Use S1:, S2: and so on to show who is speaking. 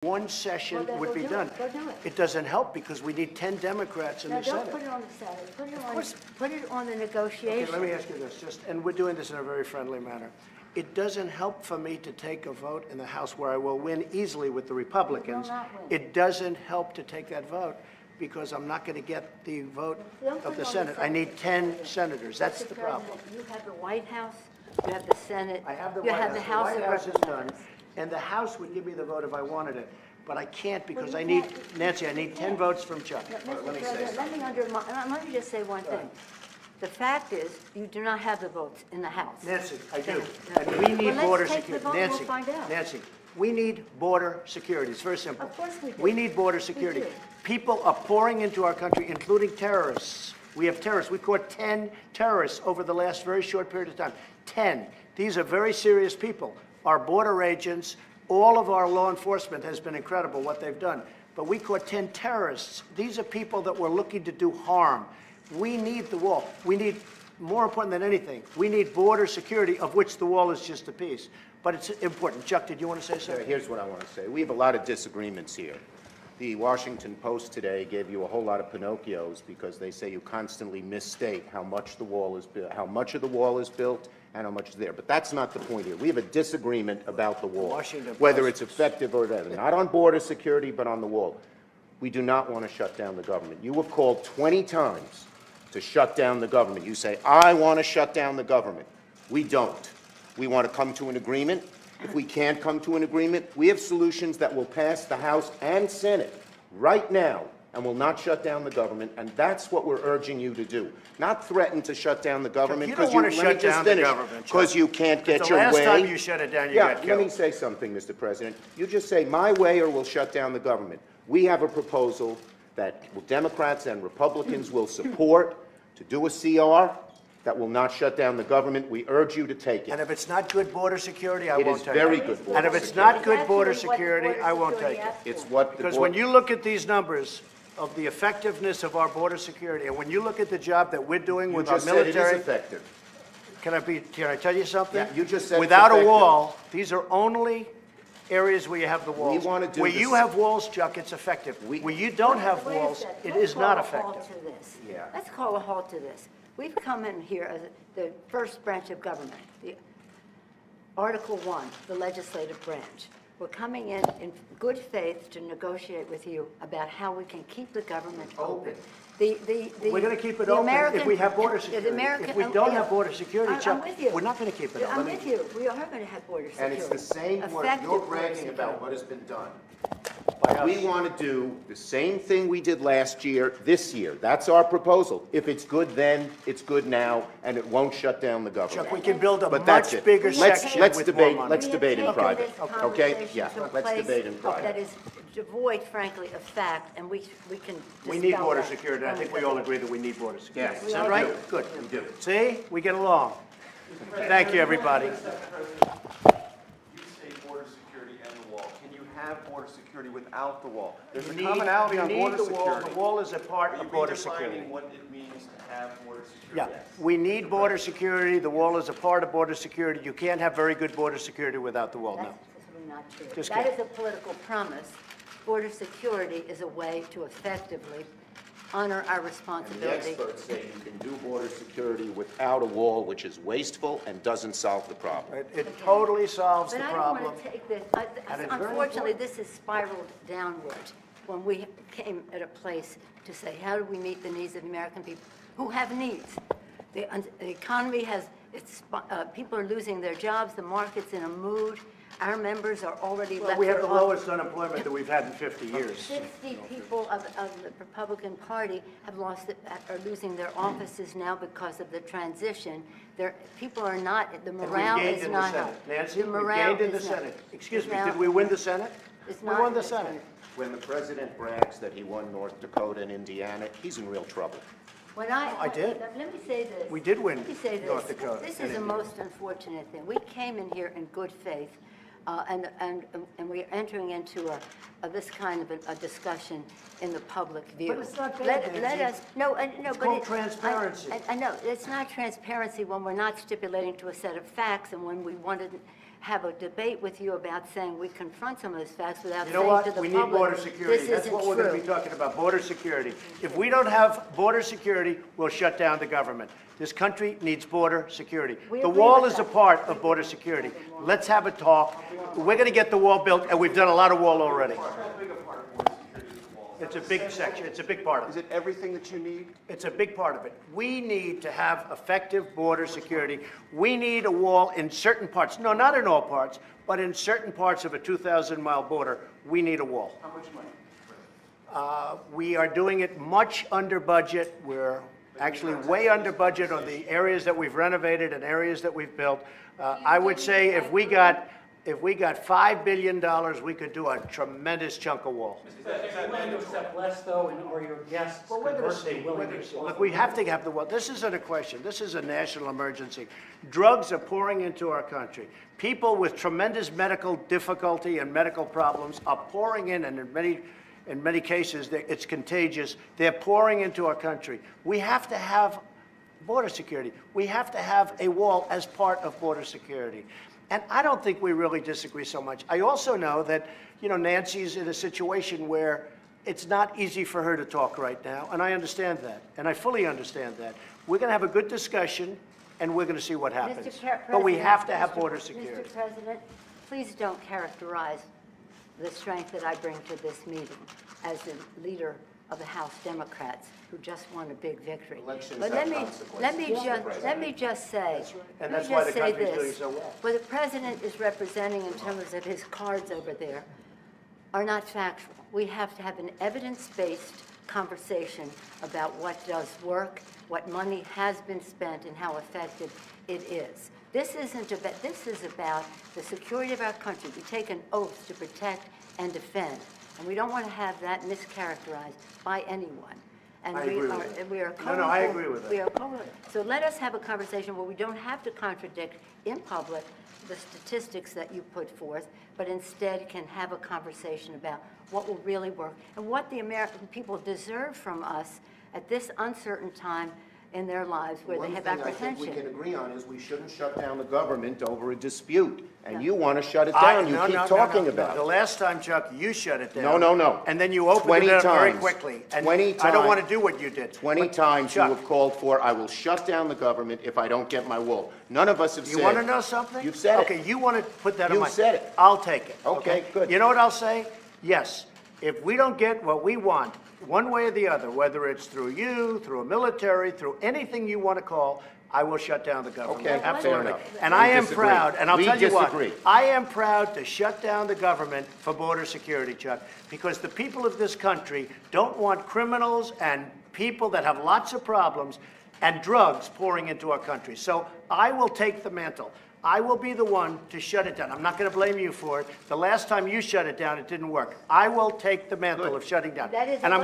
S1: one session
S2: Well,
S1: would be
S2: we'll do
S1: done.
S2: it. Go do it.
S1: It doesn't help because we need 10 Democrats in
S2: No,
S1: the
S2: don't
S1: Senate.
S2: put it on the Senate.
S1: course.
S2: Put it on the negotiation.
S1: Okay, let me ask you this, and we're doing this in a very friendly manner. It doesn't help for me to take a vote in the House where I will win easily with the Republicans.
S2: You will not win.
S1: It doesn't help to take that vote because I'm not going to get the vote
S2: Don't put
S1: of
S2: it
S1: the
S2: on
S1: Senate. I need 10 senators. That's
S2: Mr.
S1: the problem.
S2: President, you have the White House, you have the Senate,
S1: I have the
S2: you
S1: White
S2: have
S1: House.
S2: the House of
S1: The White House is done,
S2: Representatives.
S1: and the House would give me the vote if I wanted it. But I can't because
S2: you
S1: I need,
S2: can't.
S1: Nancy, I need 10 votes from Chuck.
S2: Mr.
S1: Let me say
S2: President, let me just say one thing. The fact is, you do not have the votes in the House.
S1: Nancy, I do.
S2: No.
S1: And we need
S2: Well,
S1: border
S2: let's take the
S1: security.
S2: vote and we'll
S1: Nancy,
S2: find out.
S1: Nancy, we need border security. It's very simple.
S2: Of course we do.
S1: We need border security.
S2: do.
S1: People are pouring into our country, including terrorists. We have terrorists. We caught 10 terrorists over the last very short period of time. 10. These are very serious people. Our border agents, all of our law enforcement has been incredible what they've done. But we caught 10 terrorists. These are people that were looking to do harm. We need the wall. We need, more important than anything, we need border security, of which the wall is just a piece. But it's important. Chuck, did you want to say something?
S3: Here's what I want to say. We have a lot of disagreements here. The Washington Post today gave you a whole lot of Pinocchios because they say you constantly misstate how much the wall is built, how much of the wall is built, and how much is there. But that's not the point here. We have a disagreement about the wall,
S1: Washington
S3: whether
S1: Post.
S3: it's effective or not. Not on border security, but on the wall. We do not want to shut down the government. You have called 20 times to shut down the government. You say, I want to shut down the government. We don't. We want to come to an agreement. If we can't come to an agreement, we have solutions that will pass the House and Senate right now and will not shut down the government, and that's what we're urging you to do. Not threaten to shut down the government
S1: you don't
S3: because
S1: want to shut down the government, Chuck.
S3: because you can't get your way.
S1: The last time you shut it down, you got
S3: Let
S1: killed.
S3: me say something, Mr. President. You just say my way or we'll shut down the government. We have a proposal that Democrats and Republicans will support to do a CR that will not shut down the government. We urge you to take
S1: And
S3: it.
S1: if it's not good border security, I
S3: It
S1: won't
S3: is
S1: take
S3: very
S1: it.
S3: good border
S1: And if it's
S3: security.
S1: not good border
S2: That's actually what
S1: security,
S2: border
S1: I won't
S2: security
S1: take it.
S2: asks
S3: It's
S2: for.
S3: what the
S1: Because
S3: board-
S1: when you look at these numbers of the effectiveness of our border security, and when you look at the job that we're doing
S3: you
S1: with our
S3: just said it is
S1: military,
S3: effective.
S1: can I tell you something?
S3: Yeah, you just said it's
S1: Without a
S3: effective.
S1: wall, these are only areas where you have the walls.
S3: wanna do
S1: Where
S3: this-
S1: you have walls, Chuck, it's effective. Where you don't have
S2: Wait a
S1: walls,
S2: second.
S1: it
S2: Let's
S1: is not
S2: call a halt
S1: effective.
S2: to this.
S3: Yeah.
S2: Let's call a halt to this. We've come in here as the first branch of government, the Article 1, the legislative branch. We're coming in good faith to negotiate with you about how we can keep the government open.
S1: We're going to keep it open if we have border security. If we don't have border security,
S2: I'm
S1: Chuck,
S2: with you.
S1: we're not going to keep it open.
S2: I'm with you. We are going to have border security.
S3: And it's the same word.
S2: Effective
S3: You're
S2: border
S3: bragging
S2: security.
S3: about what has been done.
S1: By us.
S3: We want to do the same thing we did last year, this year. That's our proposal. If it's good then, it's good now, and it won't shut down the government.
S1: Chuck, we can build a
S3: But that's
S1: much
S3: it.
S1: bigger
S3: Let's-
S1: section
S3: let's
S1: with
S3: debate-
S1: more money.
S3: let's debate in private.
S2: We have taken this
S3: Okay?
S2: conversation
S3: Yeah,
S2: to a
S3: let's
S2: place
S3: debate in private.
S2: that is devoid, frankly, of fact, and we can
S1: We need
S2: dispel
S1: border
S2: that.
S1: security. I think we all agree that we need border security.
S3: Yes.
S1: Is
S3: We
S1: that
S3: all
S1: right?
S3: do.
S1: Good.
S3: We do.
S1: See, we get along. Thank you, everybody.
S4: You say border security and the wall. Can you have border security without the wall? There's a commonality on border
S1: the wall.
S4: security.
S1: The wall is a part
S4: Are you
S1: of border
S4: redefining
S1: security.
S4: what it means to have border
S1: Yeah,
S4: security?
S1: we need border security. The wall is a part of border security. You can't have very good border security without the wall, no.
S2: That's simply not true.
S1: Just
S2: That
S1: kidding.
S2: is a political promise. Border security is a way to effectively honor our
S3: And the
S2: responsibility.
S3: experts say you can do border security without a wall, which is wasteful and doesn't solve the problem.
S1: It totally solves the
S2: But I don't
S1: problem.
S2: want to take this,
S1: And it's very
S2: unfortunately,
S1: important.
S2: this has spiraled downward when we came at a place to say, how do we meet the needs of American people who have needs? The economy has, people are losing their jobs, the market's in a mood, our members are already
S1: Well,
S2: left.
S1: we have the
S2: their office.
S1: lowest unemployment that we've had in 50 years.
S2: 60 people of the Republican Party have are losing their offices now because of the transition. People are not, the
S1: And we
S2: morale
S1: gained
S2: is
S1: in the
S2: not
S1: Senate.
S2: high.
S1: Nancy,
S2: The
S1: we
S2: morale
S1: gained in the
S2: is not-
S1: Senate. Excuse me,
S2: now-
S1: did we win the Senate?
S2: It's
S1: We
S2: not
S1: won
S2: in
S1: the
S2: the
S1: Senate.
S2: Senate.
S3: When the president brags that he won North Dakota and Indiana, he's in real trouble.
S2: When
S1: I did.
S2: Let me say this.
S1: We did win
S2: Let me say this.
S1: North Dakota
S2: This
S1: and
S2: is a
S1: Indiana.
S2: most unfortunate thing. We came in here in good faith, and we're entering into this kind of a discussion in the public view.
S1: But it's not bad,
S2: Let
S1: Nancy.
S2: us, no, no, but.
S1: called transparency.
S2: I know, it's not transparency when we're not stipulating to a set of facts and when we wanted have a debate with you about saying we confront some of those facts without
S1: You know
S2: saying to
S1: what?
S2: the
S1: We
S2: public,
S1: need border security.
S2: this
S1: That's
S2: isn't
S1: what we're going to be
S2: true.
S1: talking about, border security. If we don't have border security, we'll shut down the government. This country needs border security.
S2: We
S1: The
S2: agree
S1: wall
S2: with
S1: is a
S2: that.
S1: part of border security. Let's have a talk. We're going to get the wall built, and we've done a lot of wall already.
S4: How big a part of border security is the wall?
S1: It's a big section. It's a big part of
S4: Is
S1: it.
S4: it everything that you need?
S1: It's a big part of it. We need to have effective border security. We need a wall in certain parts. No, not in all parts, but in certain parts of a 2,000-mile border, we need a wall.
S4: How much money?
S1: We are doing it much under budget. We're actually way under budget on the areas that we've renovated and areas that we've built. I would say if we got $5 billion, we could do a tremendous chunk of wall.
S5: Is that willing to accept less, though, and are your guests conversely willing to accept?
S1: Look, we have to have the wall. This isn't a question. This is a national emergency. Drugs are pouring into our country. People with tremendous medical difficulty and medical problems are pouring in, and in many cases, it's contagious. They're pouring into our country. We have to have border security. We have to have a wall as part of border security. And I don't think we really disagree so much. I also know that, Nancy's in a situation where it's not easy for her to talk right now, and I understand that, and I fully understand that. We're going to have a good discussion, and we're going to see what happens. But we have to have border security.
S2: Mr. President, please don't characterize the strength that I bring to this meeting as the leader of the House Democrats who just won a big victory.
S3: Elections
S2: But
S3: have
S2: let me just say,
S1: And
S2: let
S1: that's
S2: me
S1: why
S2: just
S1: the
S2: say
S1: country's doing
S2: this.
S1: so well.
S2: What the president is representing in terms of his cards over there are not factual. We have to have an evidence-based conversation about what does work, what money has been spent, and how effective it is. This is about the security of our country. We take an oath to protect and defend, and we don't want to have that mischaracterized by anyone. And
S1: I agree with that.
S2: we are
S1: No, I agree with that.
S2: we are so let us have a conversation where we don't have to contradict in public the statistics that you put forth, but instead can have a conversation about what will really work and what the American people deserve from us at this uncertain time in their lives where they have apprehension.
S3: One thing I think we can agree on is we shouldn't shut down the government over a dispute. And you want to shut it down. You keep talking about
S1: The
S3: it.
S1: last time, Chuck, you shut it down.
S3: No.
S1: And then you opened
S3: 20
S1: it up very
S3: times.
S1: quickly. And
S3: 20
S1: I don't
S3: times.
S1: want to do what you did.
S3: 20
S1: But,
S3: times you
S1: Chuck,
S3: have called for, I will shut down the government if I don't get my wall. None of us have said.
S1: You want to know something?
S3: You've said it.
S1: Okay, you want to put that on
S3: You've
S1: my...
S3: said it.
S1: I'll take it.
S3: Okay, good.
S1: You know what I'll say? Yes. If we don't get what we want, one way or the other, whether it's through you, through a military, through anything you want to call, I will shut down the government.
S3: Okay, fair
S1: Absolutely.
S3: enough.
S1: And
S3: We
S1: I am
S3: disagree.
S1: proud, and I'll
S3: We
S1: tell you what,
S3: disagree.
S1: I am proud to shut down the government for border security, Chuck, because the people of this country don't want criminals and people that have lots of problems and drugs pouring into our country. So I will take the mantle. I will be the one to shut it down. I'm not going to blame you for it. The last time you shut it down, it didn't work. I will take the mantle of shutting down.
S2: That is
S1: And I'm